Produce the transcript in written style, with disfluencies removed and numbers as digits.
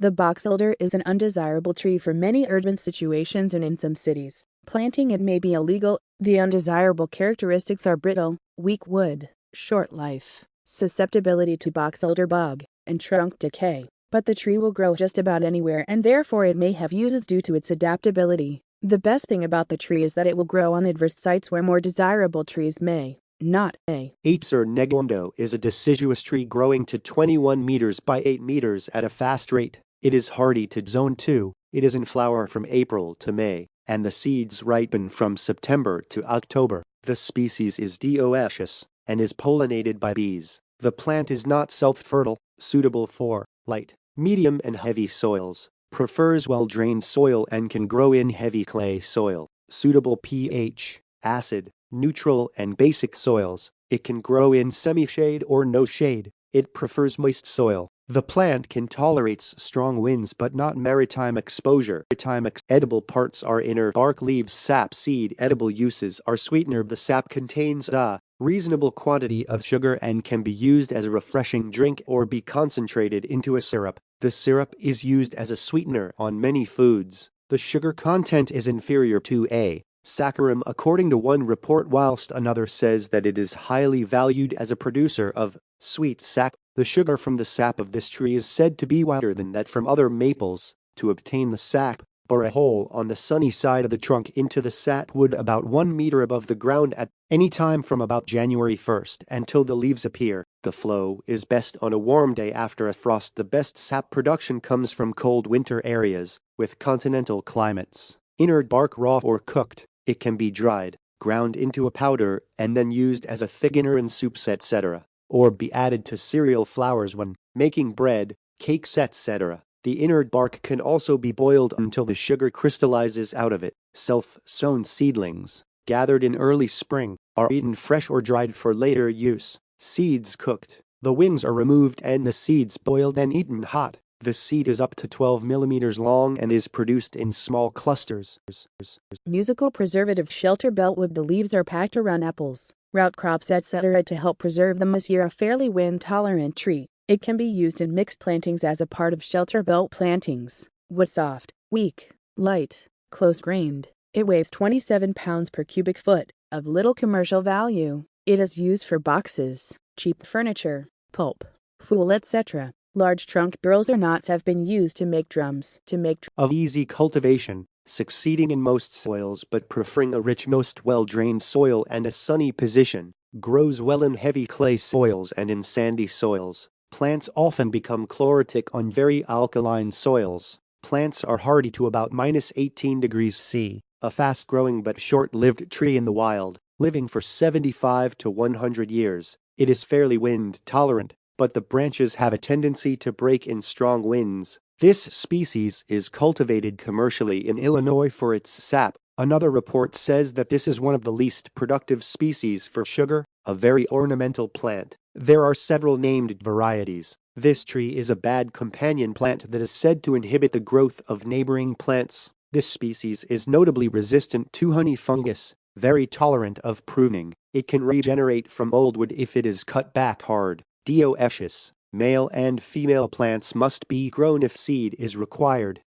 The box elder is an undesirable tree for many urban situations and in some cities. Planting it may be illegal. The undesirable characteristics are brittle, weak wood, short life, susceptibility to box elder bug, and trunk decay. But the tree will grow just about anywhere and therefore it may have uses due to its adaptability. The best thing about the tree is that it will grow on adverse sites where more desirable trees may not. Acer negundo is a deciduous tree growing to 21 meters by 8 meters at a fast rate. It is hardy to zone 2. It is in flower from April to May, and the seeds ripen from September to October. The species is dioecious and is pollinated by bees. The plant is not self-fertile, suitable for light, medium and heavy soils, prefers well-drained soil and can grow in heavy clay soil, suitable pH, acid, neutral and basic soils. It can grow in semi-shade or no shade. It prefers moist soil. The plant can tolerate strong winds but not maritime exposure. Edible parts are inner bark, leaves, sap, seed. Edible uses are sweetener. The sap contains a reasonable quantity of sugar and can be used as a refreshing drink or be concentrated into a syrup. The syrup is used as a sweetener on many foods. The sugar content is inferior to a saccharum according to one report, whilst another says that it is highly valued as a producer of sweet sap. The sugar from the sap of this tree is said to be whiter than that from other maples. To obtain the sap, bore a hole on the sunny side of the trunk into the sapwood about 1 meter above the ground at any time from about January 1st until the leaves appear. The flow is best on a warm day after a frost. The best sap production comes from cold winter areas with continental climates. Inner bark raw or cooked. It can be dried, ground into a powder, and then used as a thickener in soups, etc., or be added to cereal flours when making bread, cakes, etc. The inner bark can also be boiled until the sugar crystallizes out of it. Self-sown seedlings, gathered in early spring, are eaten fresh or dried for later use. Seeds cooked. The wings are removed and the seeds boiled and eaten hot. The seed is up to 12 millimeters long and is produced in small clusters. Musical preservatives shelter beltwood. The leaves are packed around apples, root crops, etc. to help preserve them. This year a fairly wind-tolerant tree. It can be used in mixed plantings as a part of shelter belt plantings. Wood soft, weak, light, close-grained. It weighs 27 pounds per cubic foot, of little commercial value. It is used for boxes, cheap furniture, pulp, fuel, etc. Large trunk burls or knots have been used to make drums. Of easy cultivation, succeeding in most soils but preferring a rich, most well-drained soil and a sunny position. Grows well in heavy clay soils and in sandy soils. Plants often become chlorotic on very alkaline soils. Plants are hardy to about -18 degrees C. A fast-growing but short-lived tree in the wild, living for 75 to 100 years. It is fairly wind-tolerant, but the branches have a tendency to break in strong winds. This species is cultivated commercially in Illinois for its sap. Another report says that this is one of the least productive species for sugar, a very ornamental plant. There are several named varieties. This tree is a bad companion plant that is said to inhibit the growth of neighboring plants. This species is notably resistant to honey fungus, very tolerant of pruning. It can regenerate from old wood if it is cut back hard. Dioecious, male and female plants must be grown if seed is required.